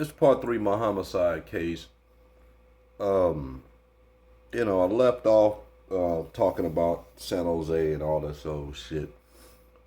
It's part three, my homicide case. Um, I left off talking about San Jose and all this old shit.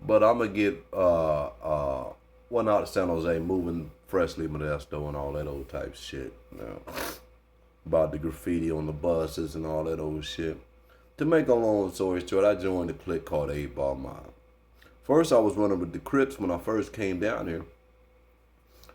But I'm gonna get one out of San Jose, moving freshly Modesto and all that old type shit. About the graffiti on the buses and all that old shit. To make a long story short, I joined a clique called 8 Ball Mob. First, I was running with the Crips when I first came down here.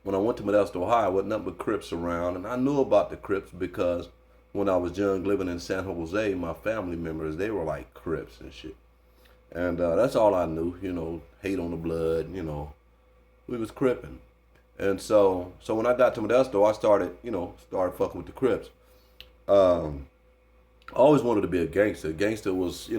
When I went to Modesto High, wasn't nothing but Crips around, and I knew about the Crips because when I was young, living in San Jose, my family members, they were like Crips and shit. And that's all I knew, hate on the blood, we was cripping. And so when I got to Modesto, I started fucking with the Crips. I always wanted to be a gangster. Gangster was,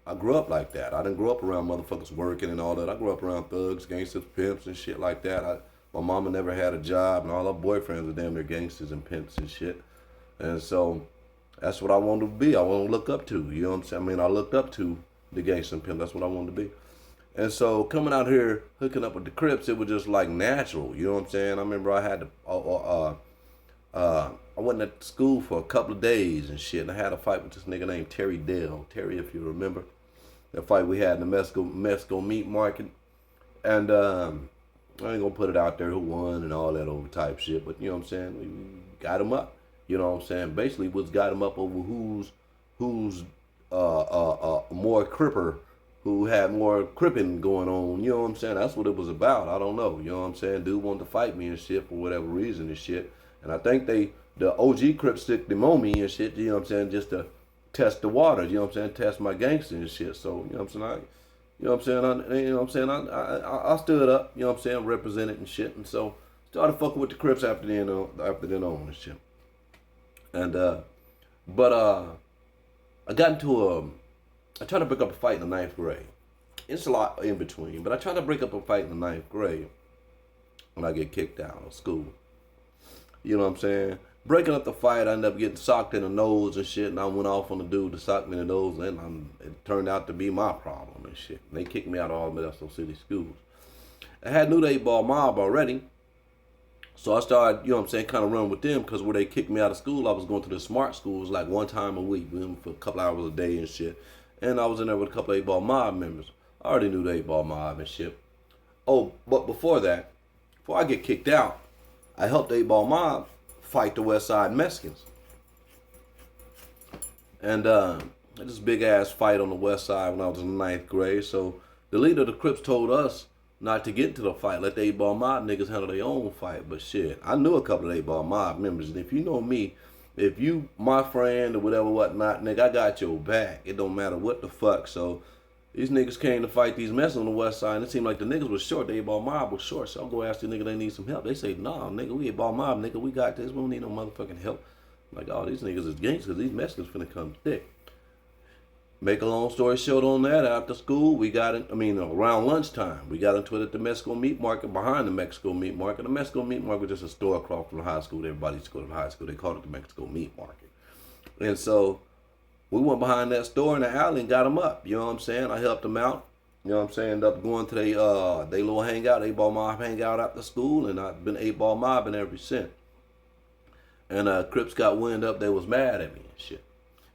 I grew up like that. I didn't grow up around motherfuckers working and all that. I grew up around thugs, gangsters, pimps, and shit like that. My mama never had a job, and all her boyfriends were damn near gangsters and pimps and shit. And so that's what I wanted to be. I wanted to look up to. You know what I'm saying? I mean, I looked up to the gangster and pimp. That's what I wanted to be. And so coming out here, hooking up with the Crips, it was just like natural. You know what I'm saying? I remember I had to, I went to school for a couple of days and shit, and I had a fight with this nigga named Terry Dale. Terry, if you remember, that fight we had in the Mexico meat market. And I ain't gonna put it out there who won and all that old type shit, but you know what I'm saying? We got him up. You know what I'm saying? Basically, what's got him up over who's more cripper, who had more cripping going on. You know what I'm saying? That's what it was about. I don't know. You know what I'm saying? Dude wanted to fight me and shit for whatever reason and shit. And I think the OG Crips stick them on me and shit, you know what I'm saying, just to test the waters, you know what I'm saying, test my gangster and shit. So, you know what I'm saying, I stood up, you know what I'm saying, represented and shit. And so started fucking with the Crips after then on and shit. And I got into I tried to break up a fight in the ninth grade. It's a lot in between, but I tried to break up a fight in the ninth grade when I get kicked out of school. You know what I'm saying? Breaking up the fight, I ended up getting socked in the nose and shit, and I went off on the dude that socked me in the nose, and it turned out to be my problem and shit. And they kicked me out of all Modesto City schools. I had knew the 8 Ball Mob already, so I started, you know what I'm saying, kind of running with them, because where they kicked me out of school, I was going to the smart schools like one time a week, for a couple hours a day and shit. And I was in there with a couple of 8 Ball Mob members. I already knew the 8 Ball Mob and shit. Oh, but before I get kicked out, I helped 8 Ball Mob fight the West Side Mexicans. And this big ass fight on the West Side when I was in the ninth grade. So the leader of the Crips told us not to get into the fight. Let the 8 Ball Mob niggas handle their own fight. But shit, I knew a couple of 8 Ball Mob members. And if you know me, if you my friend or whatever, whatnot, nigga, I got your back. It don't matter what the fuck. So these niggas came to fight these messes on the West Side, and it seemed like the niggas was short. The 8 Ball Mob was short, so I'll go ask the nigga they need some help. They say, nah, nigga, we 8 Ball Mob, nigga, we got this. We don't need no motherfucking help. I'm like, oh, these niggas is gangsters. These Mexicans finna come thick. Make a long story short on that, after school, we got it, around lunchtime, we got into it at the Mexico meat market, behind the Mexico meat market. The Mexico meat market was just a store across from the high school. Everybody used to go to the high school. They called it the Mexico meat market. And so we went behind that store in the alley and got them up. You know what I'm saying? I helped them out. You know what I'm saying? Ended up going to they little hangout, 8 Ball Mob hangout after school, and I've been 8 Ball Mobbing ever since. And Crips got wind up, they was mad at me and shit.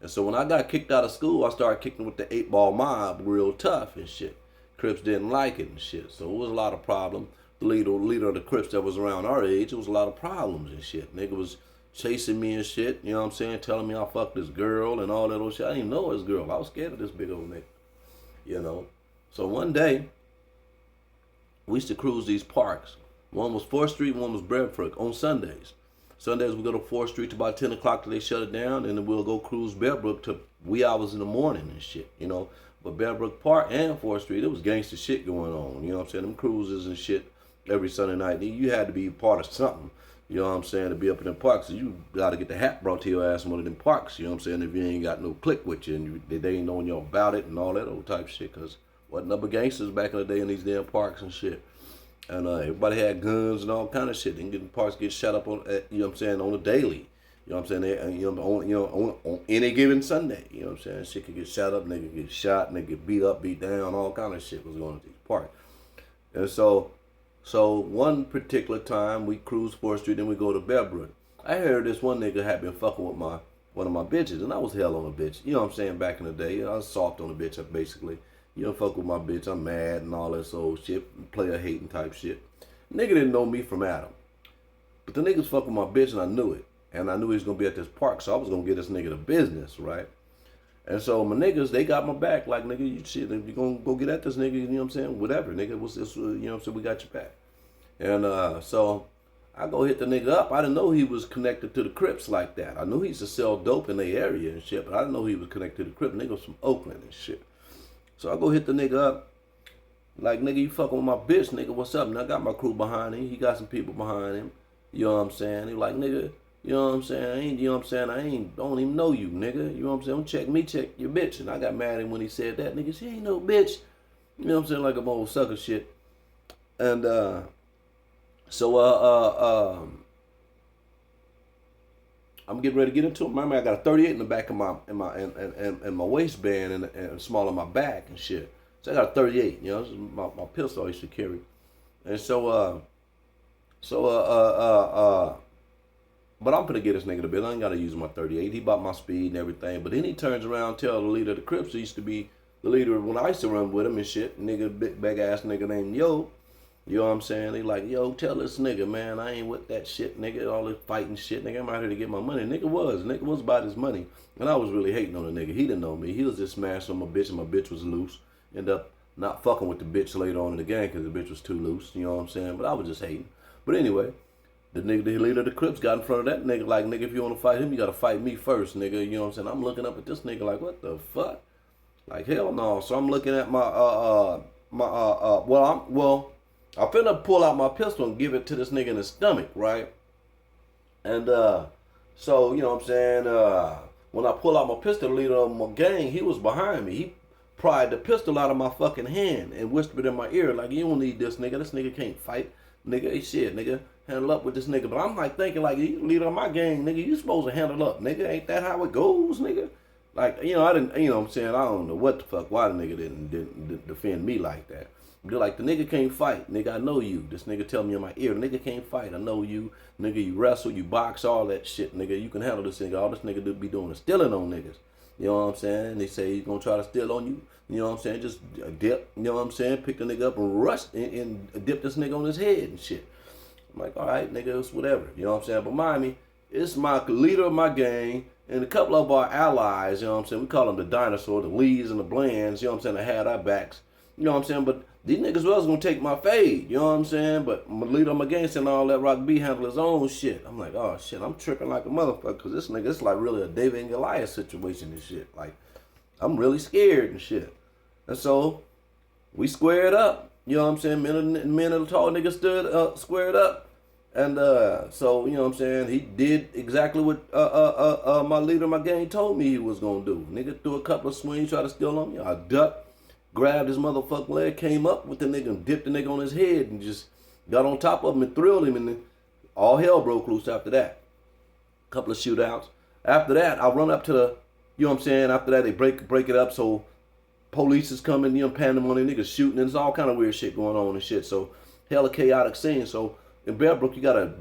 And so when I got kicked out of school, I started kicking with the 8 Ball Mob real tough and shit. Crips didn't like it and shit. So it was a lot of problems. The leader of the Crips that was around our age, it was a lot of problems and shit. Nigga was chasing me and shit, you know what I'm saying? Telling me I fucked this girl and all that old shit. I didn't even know this girl. I was scared of this big old nigga, you know? So one day, we used to cruise these parks. One was 4th Street, one was Bearbrook on Sundays. Sundays we go to 4th Street to about 10 o'clock till they shut it down, and then we'll go cruise Bearbrook to wee hours in the morning and shit, you know. But Bearbrook Park and 4th Street, it was gangster shit going on, you know what I'm saying? Them cruises and shit every Sunday night. You had to be part of something, you know what I'm saying, to be up in them parks. So you got to get the hat brought to your ass in one of them parks, you know what I'm saying, if you ain't got no click with you and they ain't knowing you about it and all that old type of shit, because wasn't number gangsters back in the day in these damn parks and shit. And everybody had guns and all kind of shit. And getting parks get shot up on, you know what I'm saying, on a daily. You know what I'm saying? On any given Sunday. You know what I'm saying? Shit could get shot up, nigga get shot, nigga get beat up, beat down, all kind of shit was going on at these parks. And so So one particular time we cruise 4th Street, then we go to Bearbrook. I heard this one nigga had been fucking with one of my bitches, and I was hell on a bitch. You know what I'm saying? Back in the day, I was soft on a bitch, basically. You don't fuck with my bitch, I'm mad and all that old shit, player hating type shit. Nigga didn't know me from Adam. But the niggas fuck with my bitch, and I knew it. And I knew he was gonna be at this park, so I was gonna get this nigga the business, right? And so my niggas, they got my back, like, nigga, you shit, if you gonna go get at this nigga, you know what I'm saying? Whatever, nigga, what's this, you know what I'm saying? We got your back. And so I go hit the nigga up. I didn't know he was connected to the Crips like that. I knew he used to sell dope in the area and shit, but I didn't know he was connected to the Crips. Nigga was from Oakland and shit. So I go hit the nigga up. Like, nigga, you fucking with my bitch, nigga, what's up? And I got my crew behind him. He got some people behind him. You know what I'm saying? He like, nigga, you know what I'm saying? You know what I'm saying? Don't even know you, nigga. You know what I'm saying? Don't check me, check your bitch. And I got mad at him when he said that. Nigga, she ain't no bitch. You know what I'm saying? Like a old sucker shit. And, I'm getting ready to get into it. Remember, I got a 38 in the back of my waistband and small on my back and shit. So I got a 38, you know, this is my pistol I used to carry. And but I'm gonna get this nigga the bill. I ain't gotta use my 38. He bought my speed and everything. But then he turns around and tell the leader of the Crips, who used to be the leader when I used to run with him and shit, nigga, big ass nigga named Yo. You know what I'm saying? He like, yo, tell this nigga, man, I ain't with that shit, nigga, all this fighting shit, nigga, I'm out here to get my money. Nigga was about his money. And I was really hating on the nigga. He didn't know me. He was just smashing on my bitch, and my bitch was loose. End up not fucking with the bitch later on in the game because the bitch was too loose, you know what I'm saying? But I was just hating. But anyway, the nigga, the leader of the Crips got in front of that nigga like, nigga, if you want to fight him, you got to fight me first, nigga, you know what I'm saying? I'm looking up at this nigga like, what the fuck? Like, hell no. So I'm looking at I'm finna pull out my pistol and give it to this nigga in the stomach, right? And so, you know what I'm saying, when I pull out my pistol, the leader of my gang, he was behind me. He pried the pistol out of my fucking hand and whispered in my ear, like, you don't need this nigga. This nigga can't fight. Nigga, hey, shit, nigga, handle up with this nigga. But I'm like thinking, like, you leader of my gang, nigga, you supposed to handle up, nigga. Ain't that how it goes, nigga? Like, you know, I didn't, you know what I'm saying, I don't know what the fuck, why the nigga didn't defend me like that. They're like, the nigga can't fight. Nigga, I know you. This nigga tell me in my ear, the nigga can't fight. I know you. Nigga, you wrestle, you box, all that shit. Nigga, you can handle this nigga. All this nigga do be doing is stealing on niggas. You know what I'm saying? They say he's gonna try to steal on you. You know what I'm saying? Just dip, you know what I'm saying? Pick the nigga up and rush and dip this nigga on his head and shit. I'm like, all right, nigga, it's whatever. You know what I'm saying? But mind me, it's my leader of my gang and a couple of our allies, you know what I'm saying? We call them the dinosaur, the Lees and the Blands, you know what I'm saying? They had our backs. You know what I'm saying? But these niggas was gonna take my fade, you know what I'm saying? But my leader of my gang said, all that Rock B handle his own shit. I'm like, oh shit, I'm tripping like a motherfucker, because this nigga, it's like really a David and Goliath situation and shit. Like, I'm really scared and shit. And so, we squared up, you know what I'm saying? Men of the tall niggas stood squared up. And so, you know what I'm saying? He did exactly what my leader of my gang told me he was gonna do. Nigga threw a couple of swings, tried to steal on me. I ducked. Grabbed his motherfucking leg, came up with the nigga and dipped the nigga on his head and just got on top of him and thrilled him, and then all hell broke loose after that. Couple of shootouts. After that, I run up to the, you know what I'm saying, after that they break it up, so police is coming, you know, pandemonium, niggas shooting, and there's all kind of weird shit going on and shit, so hella chaotic scene. So in Bearbrook, you gotta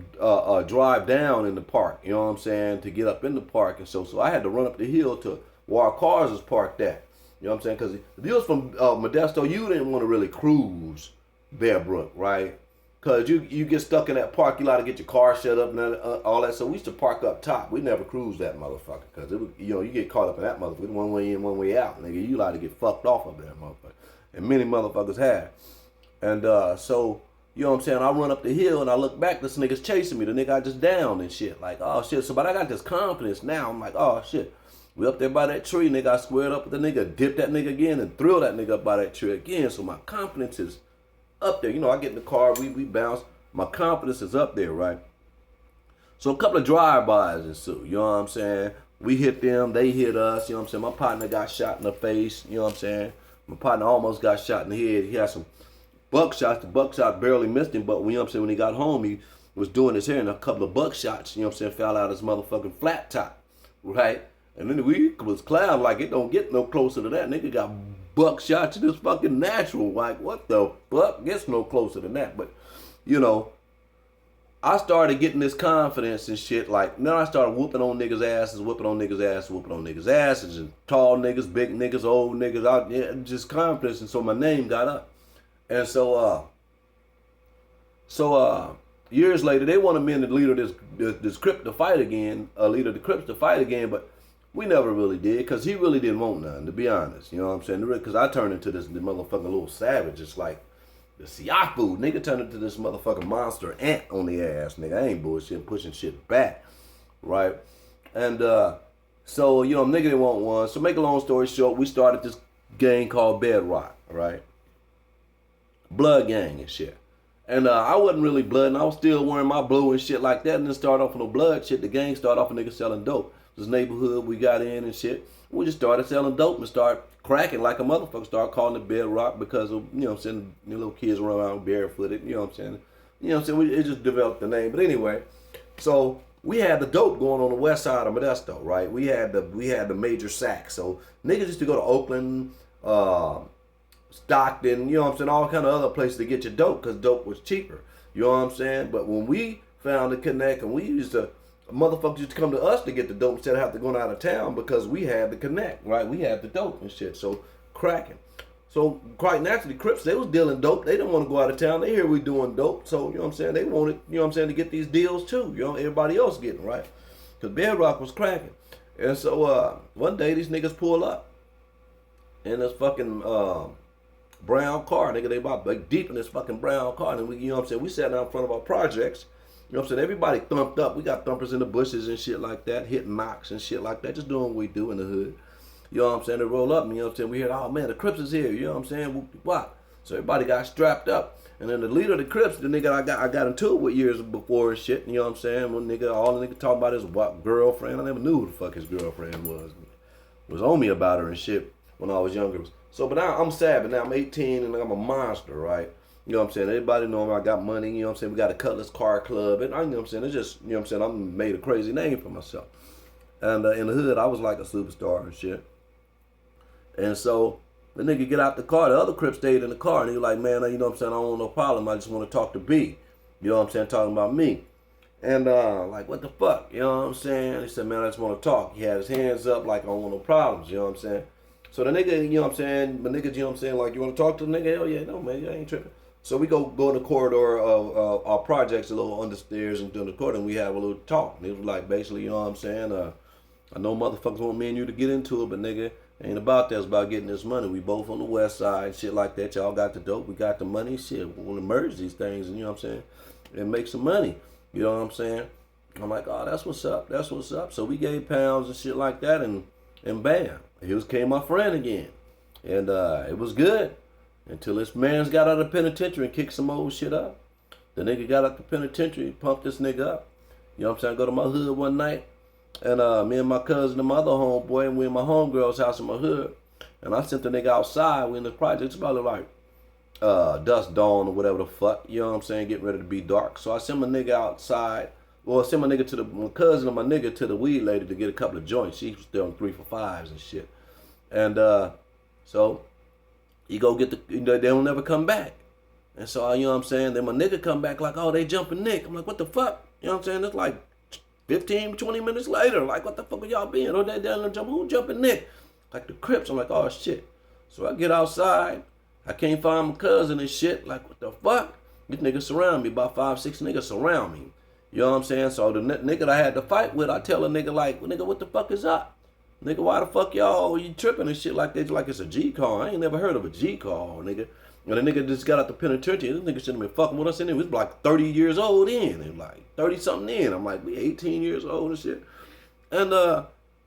drive down in the park, you know what I'm saying, to get up in the park, and so I had to run up the hill to where our cars was parked at. You know what I'm saying? Because if you was from Modesto, you didn't want to really cruise Bearbrook, right? Because you get stuck in that park, you got to get your car shut up and all that. So we used to park up top. We never cruised that motherfucker because, you know, you get caught up in that motherfucker. One way in, one way out. Nigga, you got to get fucked off of that motherfucker. And many motherfuckers have. And so, you know what I'm saying? I run up the hill and I look back, this nigga's chasing me. The nigga I just downed and shit. Like, oh shit. So, but I got this confidence now. I'm like, oh shit. We up there by that tree, nigga, I squared up with the nigga, dipped that nigga again, and thrilled that nigga up by that tree again. So my confidence is up there. You know, I get in the car, we bounce. My confidence is up there, right? So a couple of drive-bys ensue, you know what I'm saying? We hit them, they hit us, you know what I'm saying? My partner got shot in the face, you know what I'm saying? My partner almost got shot in the head. He had some buckshots. The buckshot barely missed him, but you know what I'm saying, when he got home, he was doing his hair, and a couple of buckshots, you know what I'm saying, fell out his motherfucking flat top, right? And then we was clown like it don't get no closer to that. Nigga got buckshots in his fucking natural. Like, what the fuck? Gets no closer than that. But you know, I started getting this confidence and shit. Like, then I started whooping on niggas' asses, whooping on niggas' asses, whooping on niggas' asses, and tall niggas, big niggas, old niggas, out yeah, just confidence. And so my name got up. And years later, they wanted me and the leader of this Crip to fight again, leader of the Crips to fight again, but we never really did, because he really didn't want none, to be honest. You know what I'm saying? Because I turned into this motherfucking little savage. It's like, the Siafu, nigga turned into this motherfucking monster ant on the ass, nigga. I ain't bullshit, pushing shit back, right? And so, you know, nigga didn't want one. So make a long story short, we started this gang called Bedrock, right? Blood gang and shit. And I wasn't really blood, and I was still wearing my blue and shit like that, and then start off with no blood shit. The gang started off a nigga selling dope. This neighborhood we got in and shit. We just started selling dope and start cracking like a motherfucker. Start calling it Bedrock because of, you know what I'm saying, the little kids run around barefooted, you know what I'm saying. You know what I'm saying, it just developed the name. But anyway, so we had the dope going on the west side of Modesto, right? We had the major sack. So niggas used to go to Oakland, Stockton, you know what I'm saying, all kind of other places to get your dope because dope was cheaper. You know what I'm saying? But when we found the connect, and we used to, motherfuckers used to come to us to get the dope instead of have to go out of town because we had the connect, right? We had the dope and shit. So cracking. So quite naturally, Crips, they was dealing dope. They didn't want to go out of town. They hear we doing dope. So, you know what I'm saying, they wanted, you know what I'm saying, to get these deals too. You know, everybody else getting, right? Because Bedrock was cracking. And so one day these niggas pull up in this fucking brown car. Nigga, they about like deep in this fucking brown car. And we, you know what I'm saying, we sat down in front of our projects. You know what I'm saying? Everybody thumped up. We got thumpers in the bushes and shit like that, hitting knocks and shit like that, just doing what we do in the hood. You know what I'm saying? They roll up, and you know what I'm saying? We hear, oh man, the Crips is here. You know what I'm saying? What? So everybody got strapped up. And then the leader of the Crips, the nigga I got into it with years before and shit. You know what I'm saying? When nigga, all the nigga talking about his girlfriend. I never knew who the fuck his girlfriend was. Was on me about her and shit when I was younger. So, but now I'm sad, but now I'm 18 and I'm a monster, right? You know what I'm saying? Everybody know I got money, you know what I'm saying? We got a Cutlass Car Club, and I, you know what I'm saying? It's just, you know what I'm saying? I made a crazy name for myself. And in the hood, I was like a superstar and shit. And so the nigga get out the car, the other Crip stayed in the car, and he was like, man, you know what I'm saying? I don't want no problem. I just want to talk to B. You know what I'm saying? Talking about me. And like, what the fuck? You know what I'm saying? He said, man, I just want to talk. He had his hands up like, I don't want no problems. You know what I'm saying? So the nigga, you know what I'm saying? The nigga, you know what I'm saying? Like, you want to talk to the nigga? Hell yeah, no, man, I ain't tripping. So we go in the corridor of our projects, a little under stairs, and doing the corridor, and we have a little talk. And it was like, basically, you know what I'm saying? I know motherfuckers want me and you to get into it, but nigga, ain't about that. It's about getting this money. We both on the west side, shit like that. Y'all got the dope. We got the money. Shit, we want to merge these things, and you know what I'm saying? And make some money. You know what I'm saying? I'm like, oh, that's what's up. That's what's up. So we gave pounds and shit like that, and bam, here came my friend again. And it was good. Until this man's got out of the penitentiary and kicked some old shit up. The nigga got out the penitentiary, pumped this nigga up. You know what I'm saying? I go to my hood one night, and me and my cousin and my other homeboy, and we in my homegirl's house in my hood. And I sent the nigga outside. We in the project. It's probably like dusk dawn or whatever the fuck. You know what I'm saying? Getting ready to be dark. So I sent my nigga outside. Well, I sent my nigga to my cousin and my nigga to the weed lady to get a couple of joints. She was still on 3 for 5s and shit. And so you go get they don't never come back. And so, you know what I'm saying? Then my nigga come back like, oh, they jumping Nick. I'm like, what the fuck? You know what I'm saying? It's like 15, 20 minutes later. Like, what the fuck are y'all being? Oh, they down there jumping. Who jumping Nick? Like the Crips. I'm like, oh, shit. So I get outside. I can't find my cousin and shit. Like, what the fuck? These niggas surround me. About 5, 6 niggas surround me. You know what I'm saying? So the nigga that I had to fight with, I tell a nigga like, well, nigga, what the fuck is up? Nigga, why the fuck y'all you tripping and shit like that? Like it's a G call. I ain't never heard of a G call, nigga. And the nigga just got out the penitentiary. This nigga shouldn't have been fucking with us in there. We was like 30 years old in. And like 30 something in. I'm like, we 18 years old and shit. And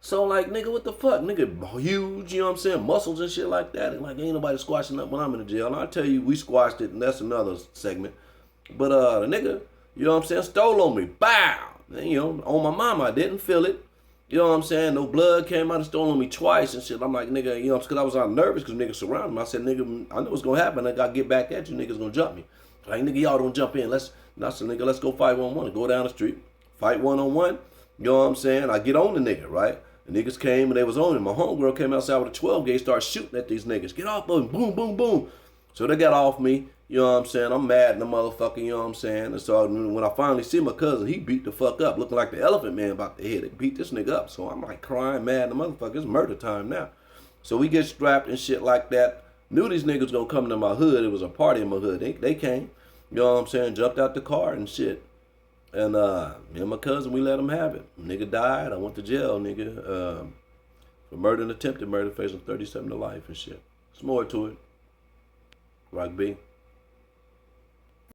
so like, nigga, what the fuck? Nigga huge, you know what I'm saying? Muscles and shit like that. And like ain't nobody squashing up when I'm in the jail. And I tell you, we squashed it, and that's another segment. But the nigga, you know what I'm saying, stole on me. Bow! And, you know, on my mama, I didn't feel it. You know what I'm saying? No blood came out and stole on me twice and shit. I'm like, nigga, you know, because I was nervous because niggas surrounded me. I said, nigga, I know what's going to happen. I got to get back at you. Niggas going to jump me. Like, nigga, y'all don't jump in. I said, nigga, let's go fight one-on-one. Go down the street. Fight one-on-one. You know what I'm saying? I get on the nigga, right? The niggas came and they was on him. My homegirl came outside with a 12 gauge, started shooting at these niggas. Get off of him. Boom, boom, boom. So they got off me, you know what I'm saying? I'm mad in the motherfucker, you know what I'm saying? And so when I finally see my cousin, he beat the fuck up, looking like the elephant man about to hit it. Beat this nigga up. So I'm like crying, mad in the motherfucker. It's murder time now. So we get strapped and shit like that. Knew these niggas gonna come to my hood. It was a party in my hood. They came, you know what I'm saying? Jumped out the car and shit. And me and my cousin, we let him have it. Nigga died. I went to jail, nigga. For murder and attempted murder, facing 37 to life and shit. There's more to it. Rock B.